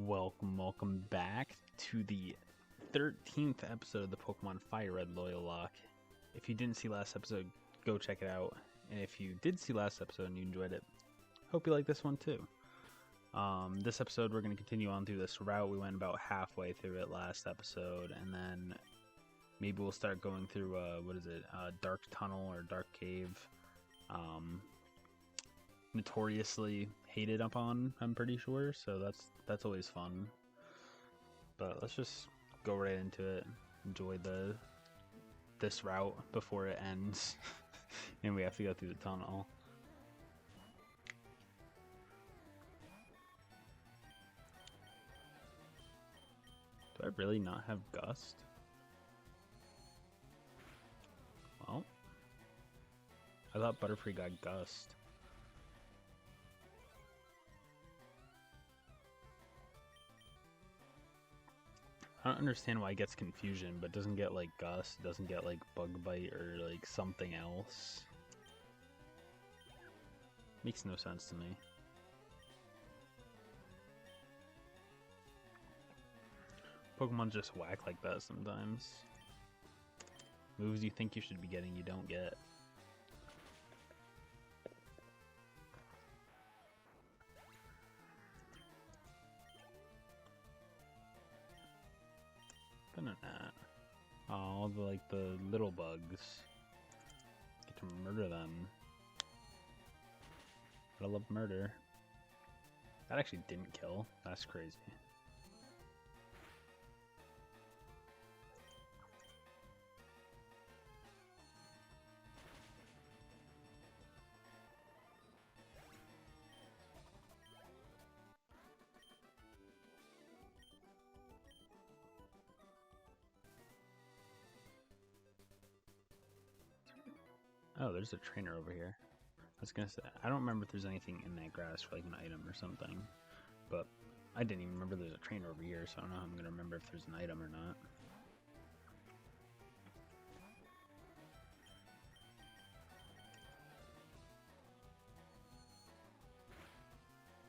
Welcome back to the 13th episode of the Pokemon Fire Red Loyalocke. If you didn't see last episode, go check it out. And if you did see last episode and you enjoyed it, hope you like this one too. This episode we're going to continue on through this route. We went about halfway through it last episode, and then maybe we'll start going through, Dark Tunnel or Dark Cave. Notoriously hated upon, I'm pretty sure, so that's always fun. But let's just go right into it. Enjoy this route before it ends and we have to go through the tunnel. Do I really not have Gust? Well, I thought Butterfree got Gust. I don't understand why it gets Confusion, but doesn't get like Gust, doesn't get like Bug Bite or like something else. Makes no sense to me. Pokemon just whack like that sometimes. Moves you think you should be getting, you don't get. Oh, the little bugs. Get to murder them. I love murder. That actually didn't kill. That's crazy. Oh, there's a trainer over here. I was gonna say, I don't remember if there's anything in that grass for like an item or something, but I didn't even remember there's a trainer over here, so I don't know how I'm gonna remember if there's an item or not.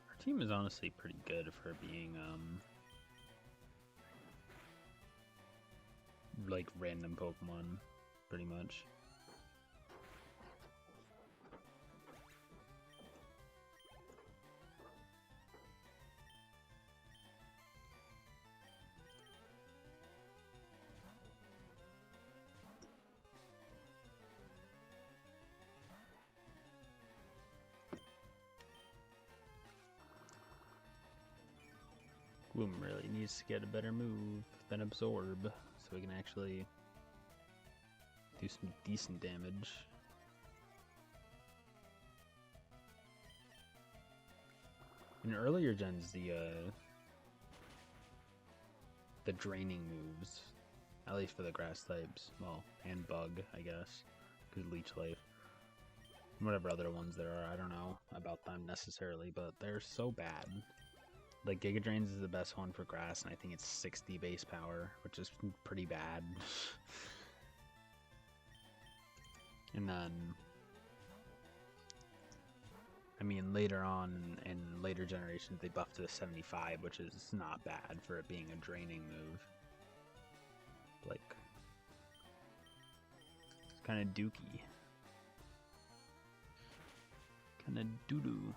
Our team is honestly pretty good for being like random Pokemon, pretty much. Gloom really needs to get a better move than Absorb, so we can actually do some decent damage. In earlier gens, the draining moves, at least for the grass types, well, and bug, I guess, because leech life, whatever other ones there are, I don't know about them necessarily, but they're so bad. Like, Giga Drains is the best one for grass, and I think it's 60 base power, which is pretty bad. And then, I mean, later on, in later generations, they buffed to the 75, which is not bad for it being a draining move. Like, it's kind of dookie. Kind of doo-doo.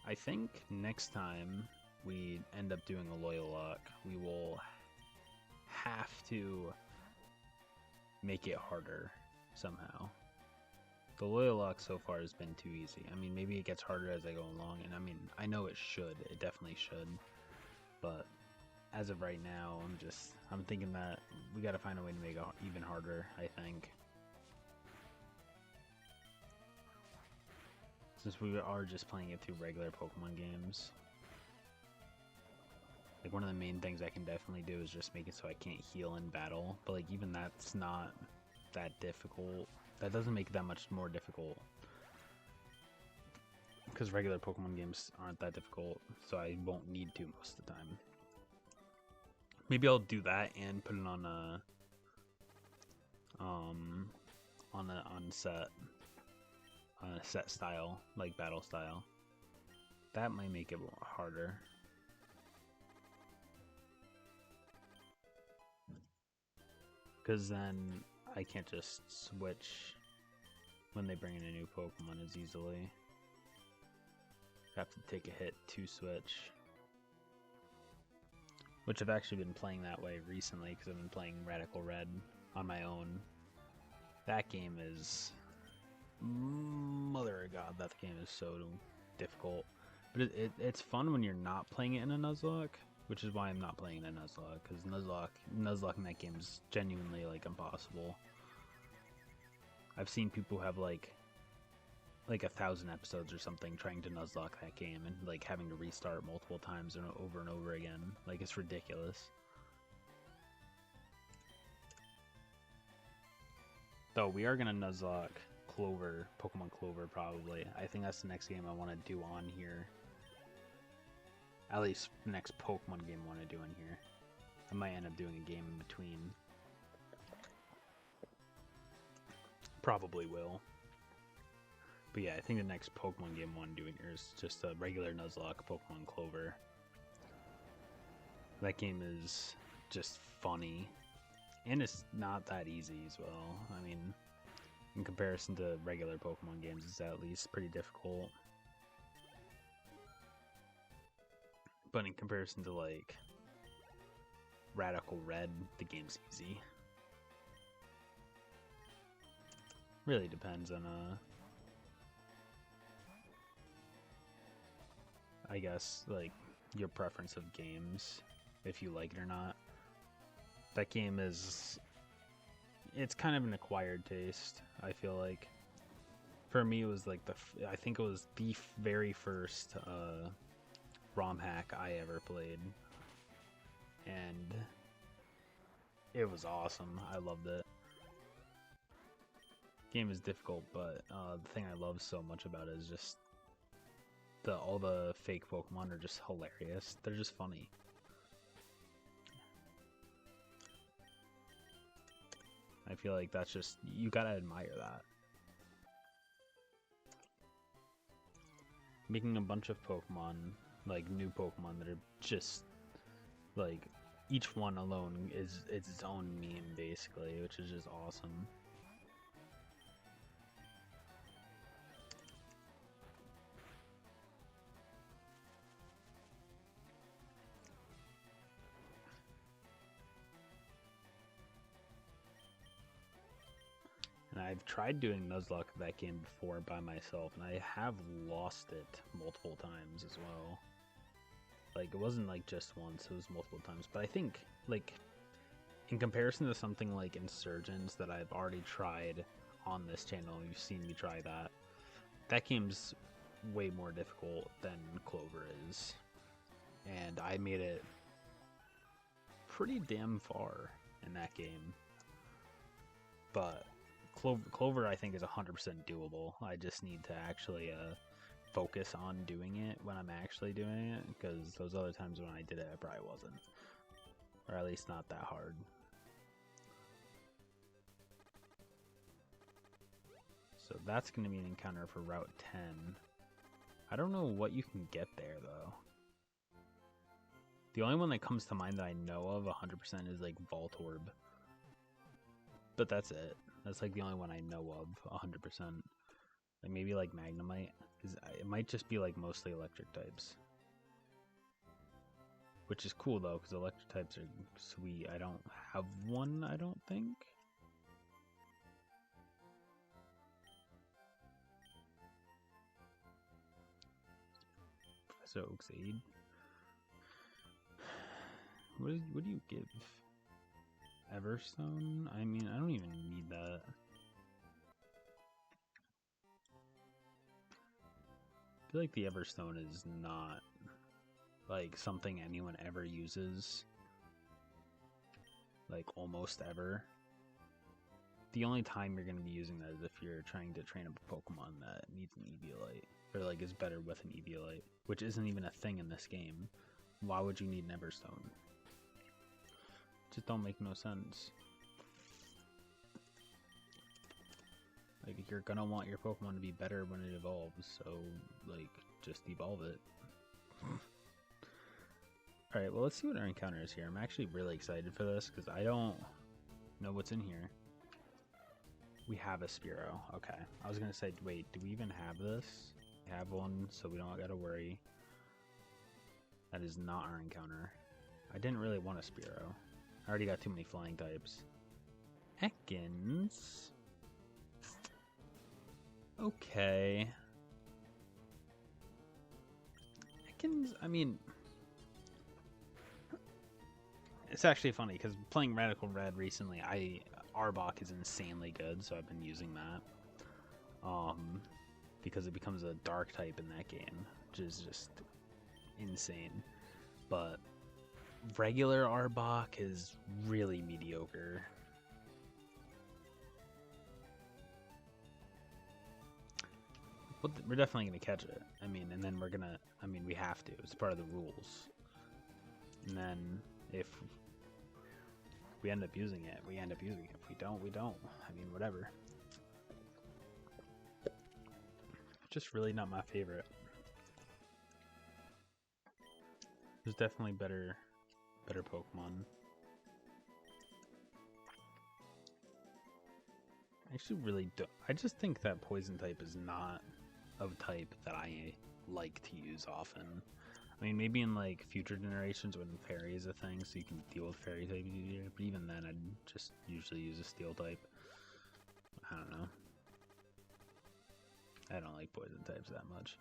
I think next time we end up doing a Loyalocke, we will have to make it harder somehow. The Loyalocke so far has been too easy. I mean, maybe it gets harder as I go along, and I mean, I know it should. It definitely should. But as of right now, I'm thinking that we got to find a way to make it even harder, I think. Since we are just playing it through regular Pokemon games. Like, one of the main things I can definitely do is just make it so I can't heal in battle. But, like, even that's not that difficult. That doesn't make it that much more difficult. Because regular Pokemon games aren't that difficult, so I won't need to most of the time. Maybe I'll do that and put it on a on set. a set style, like battle style. That might make it harder. Because then I can't just switch when they bring in a new Pokemon as easily. I have to take a hit to switch. Which I've actually been playing that way recently because I've been playing Radical Red on my own. That game is... Mother of God, that game is so difficult. But it's fun when you're not playing it in a Nuzlocke, which is why I'm not playing it in a Nuzlocke, because Nuzlocke in that game is genuinely, like, impossible. I've seen people have, like 1,000 episodes or something trying to Nuzlocke that game and, like, having to restart multiple times and over again. Like, it's ridiculous. Though, we are going to Nuzlocke Clover, Pokemon Clover, probably. I think that's the next game I want to do on here. At least the next Pokemon game I want to do in here. I might end up doing a game in between. Probably will. But yeah, I think the next Pokemon game I want to do in here is just a regular Nuzlocke Pokemon Clover. That game is just funny. And it's not that easy as well. I mean, in comparison to regular Pokemon games, it's at least pretty difficult. But in comparison to, like, Radical Red, the game's easy. Really depends on, I guess, like, your preference of games, if you like it or not. That game is... It's kind of an acquired taste, I feel like. For me, it was, like, I think it was the very first, ROM hack I ever played, and it was awesome. I loved it. Game is difficult, but the thing I love so much about it is just all the fake Pokemon are just hilarious. They're just funny. I feel like that's just, you gotta admire that. Making a bunch of Pokemon, like new Pokemon that are just like, each one alone is its own meme basically, which is just awesome. And I've tried doing Nuzlocke that game before by myself, and I have lost it multiple times as well. Like, it wasn't like just once, it was multiple times. But I think, like, in comparison to something like Insurgents that I've already tried on this channel, you've seen me try that, that game's way more difficult than Clover is. And I made it pretty damn far in that game. But Clover I think is 100% doable. I just need to actually focus on doing it when I'm actually doing it, because those other times when I did it, I probably wasn't. Or at least not that hard. So that's going to be an encounter for Route 10. I don't know what you can get there, though. The only one that comes to mind that I know of 100% is, like, Voltorb. But that's it. That's, like, the only one I know of 100%. Like, maybe, like, Magnemite. It might just be, like, mostly electric types. Which is cool, though, because electric types are sweet. I don't have one, I don't think. Professor Oak's Aid. What do you give? Everstone? I mean, I don't even need that. I feel like the Everstone is not, like, something anyone ever uses. Like, almost ever. The only time you're going to be using that is if you're trying to train up a Pokemon that needs an Eviolite. Or, like, is better with an Eviolite. Which isn't even a thing in this game. Why would you need an Everstone? Just don't make no sense. Like, you're gonna want your Pokemon to be better when it evolves, so, like, just evolve it. Alright, well, let's see what our encounter is here. I'm actually really excited for this, because I don't know what's in here. We have a Spearow. Okay. I was gonna say, wait, do we even have this? We have one, so we don't gotta worry. That is not our encounter. I didn't really want a Spearow. I already got too many flying types. Ekans. Okay. Ekans, I mean... It's actually funny, because playing Radical Red recently, Arbok is insanely good, so I've been using that. Because it becomes a dark type in that game, which is just insane. But regular Arbok is really mediocre. But we're definitely going to catch it. I mean, and then we're going to... I mean, we have to. It's part of the rules. And then, if we end up using it, we end up using it. If we don't, we don't. I mean, whatever. Just really not my favorite. There's definitely better Pokemon. I actually really don't. I just think that Poison type is not of type that I like to use often. I mean, maybe in like future generations when Fairy is a thing, so you can deal with Fairy type easier. But even then, I'd just usually use a Steel type. I don't know. I don't like Poison types that much.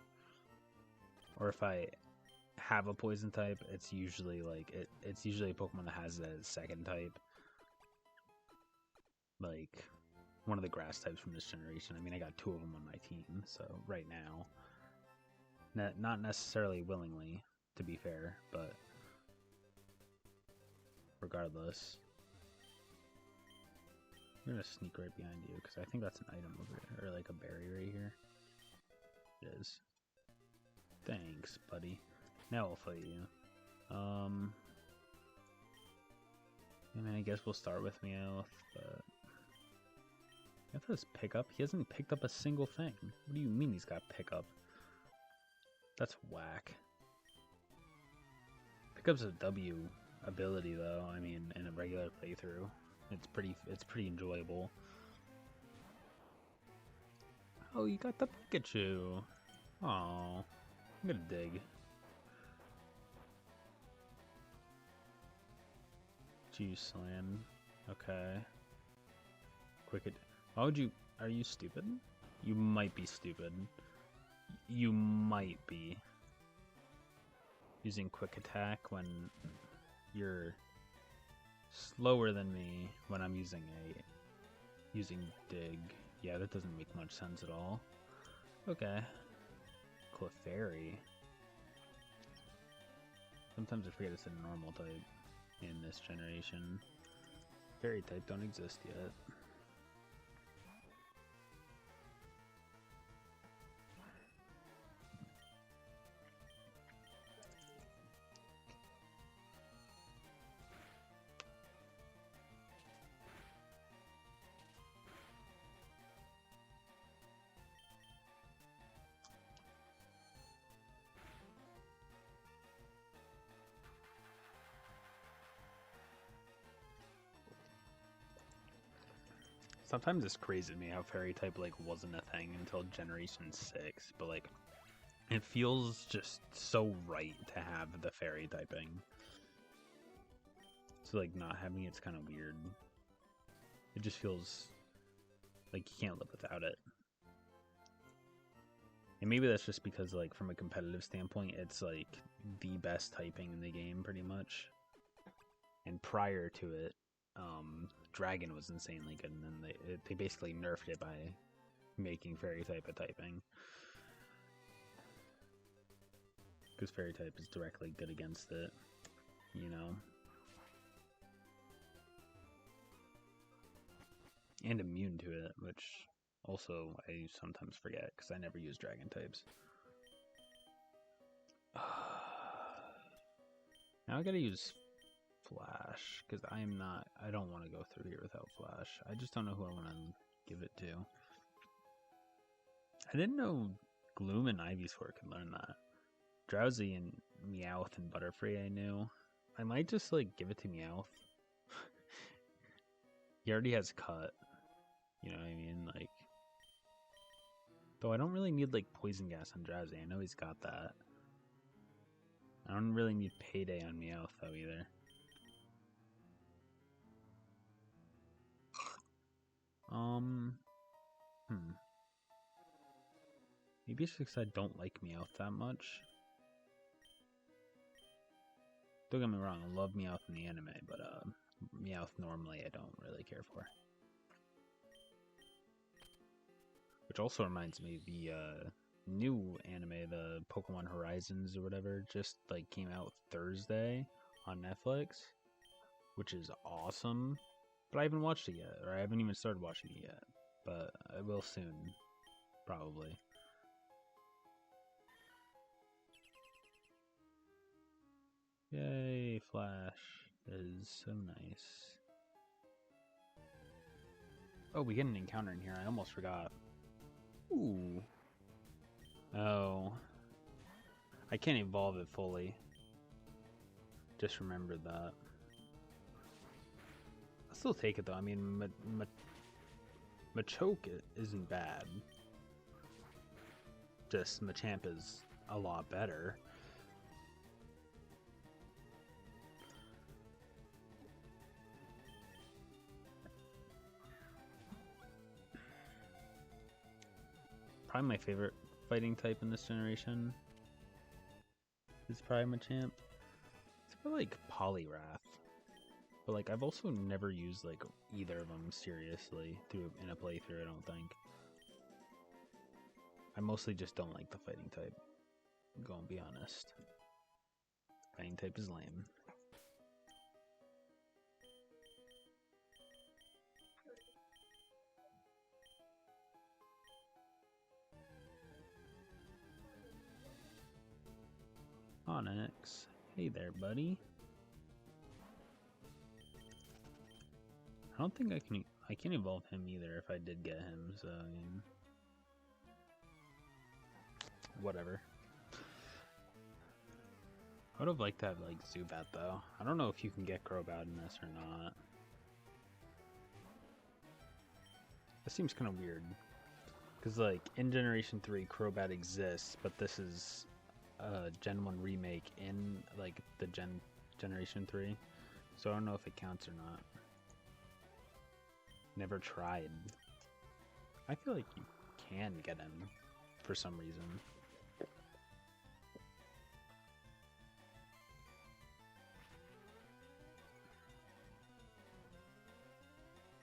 Or if I have a Poison type, it's usually like it's usually a Pokemon that has a second type. Like one of the grass types from this generation. I mean, I got 2 of them on my team, so right now. Not necessarily willingly, to be fair, but regardless. I'm gonna sneak right behind you, because I think that's an item over here, or like a berry right here. It is. Thanks, buddy. Now I'll fight you. I mean, I guess we'll start with Meowth, but... I thought his pickup. He hasn't picked up a single thing. What do you mean he's got pickup? That's whack. Pickup's a W ability though. I mean, in a regular playthrough, it's pretty enjoyable. Oh, you got the Pikachu. Oh, I'm gonna dig. Juice Slam. Okay. Quick. Why would you? Are you stupid? You might be stupid. You might be using quick attack when you're slower than me when I'm using dig. Yeah, that doesn't make much sense at all. Okay. Clefairy. Sometimes I forget it's a normal type in this generation. Fairy type don't exist yet. Sometimes it's crazy to me how fairy type like wasn't a thing until generation 6, but like it feels just so right to have the fairy typing. So like not having it's kind of weird. It just feels like you can't live without it. And maybe that's just because like from a competitive standpoint, it's like the best typing in the game pretty much. And prior to it, Dragon was insanely good, and then they basically nerfed it by making Fairy type a typing. Because Fairy type is directly good against it, you know? And immune to it, which also I sometimes forget, because I never use Dragon types. Now I gotta use Flash, because I don't want to go through here without Flash. I just don't know who I want to give it to. I didn't know Gloom and Ivysaur could learn that. Drowsy and Meowth and Butterfree I knew. I might just like give it to Meowth. He already has Cut. You know what I mean? Like, though I don't really need like Poison Gas on Drowsy. I know he's got that. I don't really need Payday on Meowth though either. Maybe it's because I don't like Meowth that much. Don't get me wrong, I love Meowth in the anime, but Meowth normally I don't really care for. Which also reminds me, the new anime, the Pokemon Horizons or whatever, just like came out Thursday on Netflix, which is awesome. But I haven't watched it yet, or I haven't even started watching it yet. But I will soon, probably. Yay, Flash. That is so nice. Oh, we get an encounter in here. I almost forgot. Ooh. Oh. I can't evolve it fully. Just remember that. I'll still take it though. I mean, Machoke isn't bad. Just Machamp is a lot better. Probably my favorite fighting type in this generation is probably Machamp. It's probably like Poliwrath. But like I've also never used like either of them seriously in a playthrough, I don't think. I mostly just don't like the fighting type. I'm gonna be honest. Fighting type is lame. Onyx. Hey there, buddy. I don't think I can evolve him either if I did get him, so I mean, whatever. I would have liked to have like Zubat though. I don't know if you can get Crobat in this or not. That seems kind of weird. Because like in Generation 3 Crobat exists, but this is a Gen 1 remake in like the Generation 3. So I don't know if it counts or not. Never tried. I feel like you can get him for some reason.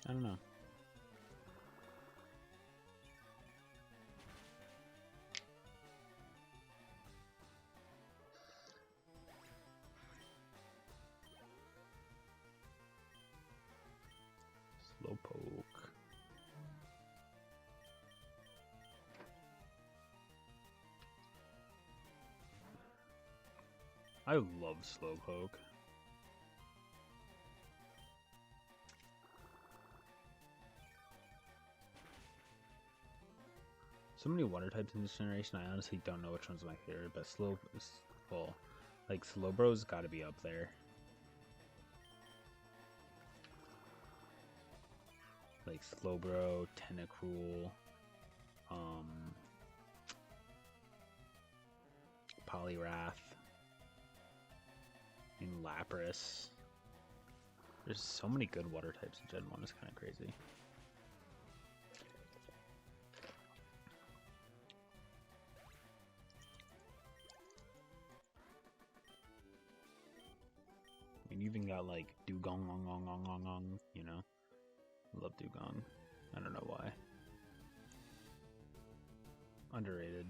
I don't know. Slowpoke. I love Slowpoke. So many water types in this generation, I honestly don't know which one's my favorite, but Slowbro's gotta be up there. Like Slowbro, Tentacruel, Poliwrath, and Lapras. There's so many good water types in Gen 1, it's kind of crazy. I mean, you even got like Dugong, you know? I love Dugong. I don't know why. Underrated.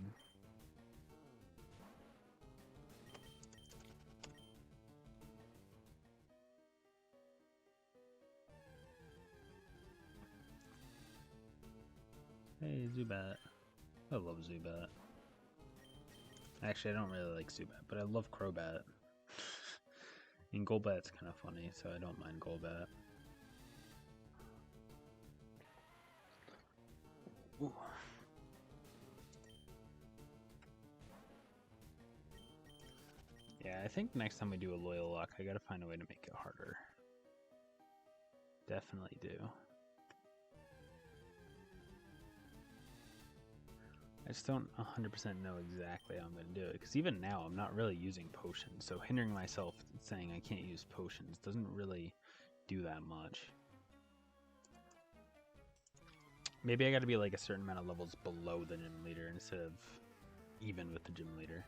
Hey, Zubat. I love Zubat. Actually, I don't really like Zubat, but I love Crobat. And Golbat's kind of funny, so I don't mind Golbat. Ooh. Yeah, I think next time we do a Loyalocke, I gotta find a way to make it harder. Definitely do. I just don't 100% know exactly how I'm going to do it, because even now I'm not really using potions, so hindering myself saying I can't use potions doesn't really do that much. Maybe I got to be like a certain amount of levels below the gym leader instead of even with the gym leader.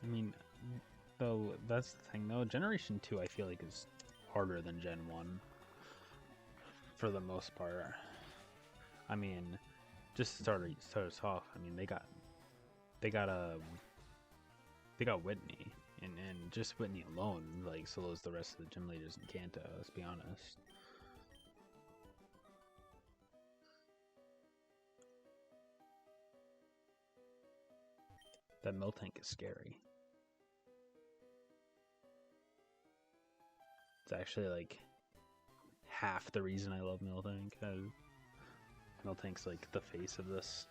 I mean, though, that's the thing, though. Generation 2, I feel like, is harder than Gen 1. For the most part. I mean, just to start us off, I mean, they got Whitney. And just Whitney alone, like, solos the rest of the gym leaders in Kanto, let's be honest. That Miltank is scary. It's actually like half the reason I love Miltank. Miltank's like the face of this.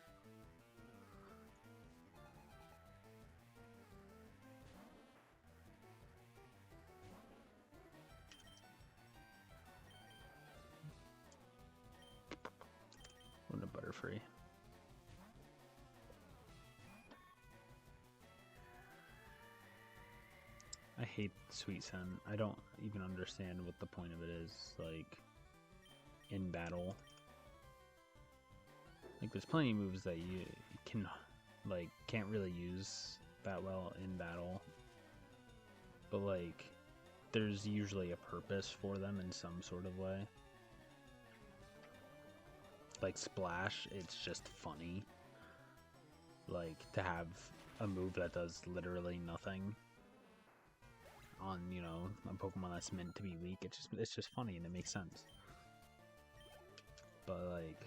What a Butterfree. I hate Sweet Scent. I don't even understand what the point of it is, like, in battle. Like, there's plenty of moves that you can, like, can't really use that well in battle. But, like, there's usually a purpose for them in some sort of way. Like, Splash, it's just funny. Like, to have a move that does literally nothing on, you know, a Pokemon that's meant to be weak, it's just funny and it makes sense. But like,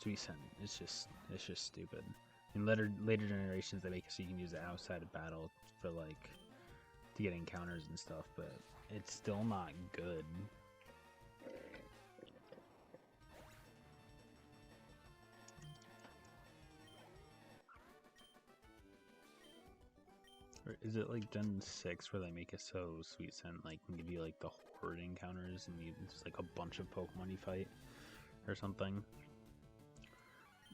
Sweet Scent, it's just stupid. In later generations, they make it so you can use it outside of battle for like to get encounters and stuff, but it's still not good. Or is it like Gen 6 where they make it so Sweet Scent like can give you like the horde encounters and you just like a bunch of Pokemon you fight or something?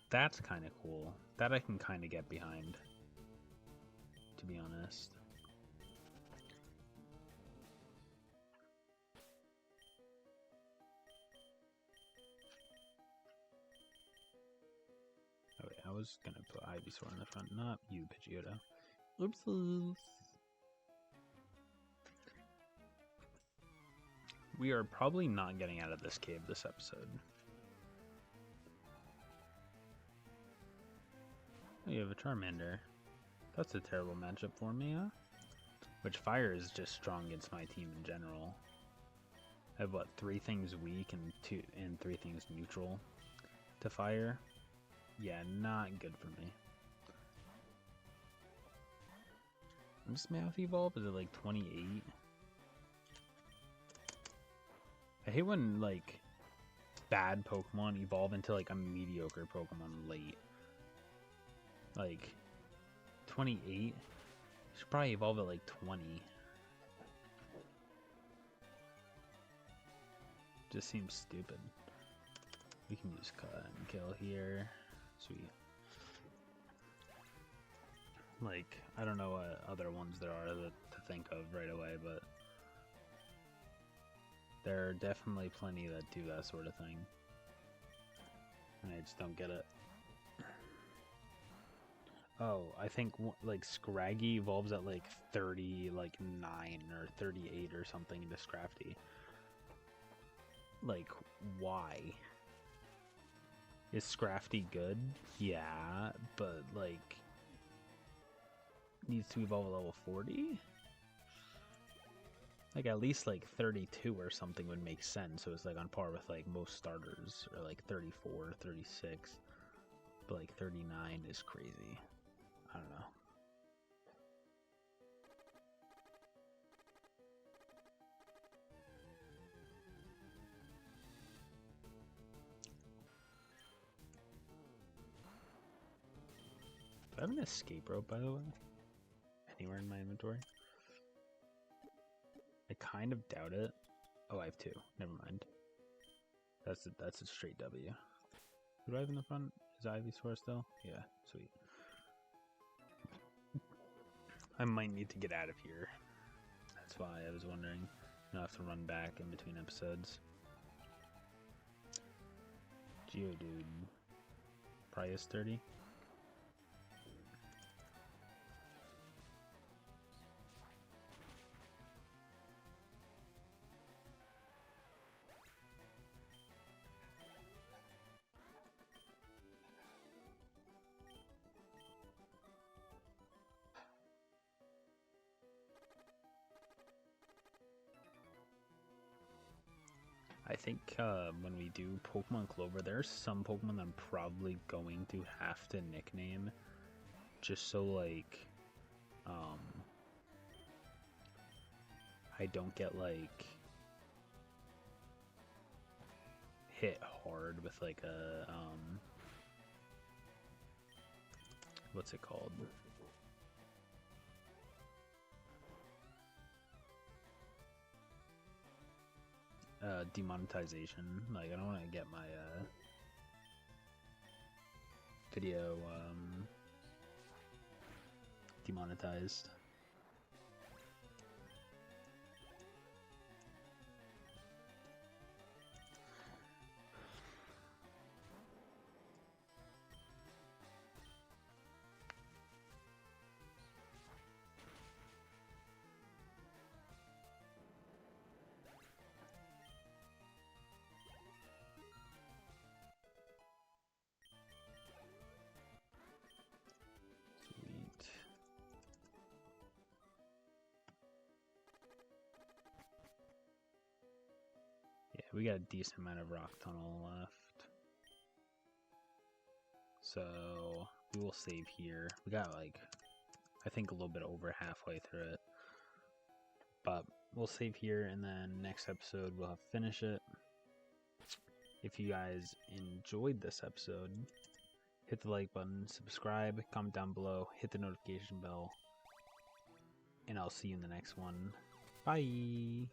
That's kind of cool. That I can kind of get behind, to be honest. Oh wait, I was gonna put Ivysaur in the front, not you, Pidgeotto. Oops. We are probably not getting out of this cave this episode. Oh, you have a Charmander. That's a terrible matchup for me, huh? Which fire is just strong against my team in general. I have what, 3 things weak and 3 things neutral to fire? Yeah, not good for me. What's Mouth Evolve? Is it like 28? I hate when like bad Pokemon evolve into like a mediocre Pokemon late. Like 28? Should probably evolve at like 20. Just seems stupid. We can use Cut and Kill here. Sweet. Like, I don't know what other ones there are to think of right away, but there are definitely plenty that do that sort of thing. And I just don't get it. Oh, I think like Scraggy evolves at like 39 or 38 or something into Scrafty. Like, why? Is Scrafty good? Yeah, but like needs to evolve at level 40? Like at least like 32 or something would make sense. So it's like on par with like most starters, or like 34, 36. But like 39 is crazy. I don't know. Do I have an escape rope, by the way? Anywhere in my inventory? I kind of doubt it. Oh, I have two. Never mind. That's a straight W. Who do I have in the front? Is Ivysaur still? Yeah, sweet. I might need to get out of here. That's why I was wondering. I'll have to run back in between episodes. Geodude. Probably is 30. I think when we do Pokemon Clover, there's some Pokemon that I'm probably going to have to nickname, just so like I don't get like hit hard with like a what's it called? Demonetization. Like I don't want to get my video demonetized. Yeah, we got a decent amount of rock tunnel left. So we will save here. We got like, I think a little bit over halfway through it. But we'll save here and then next episode we'll have to finish it. If you guys enjoyed this episode, hit the like button, subscribe, comment down below, hit the notification bell, and I'll see you in the next one. Bye!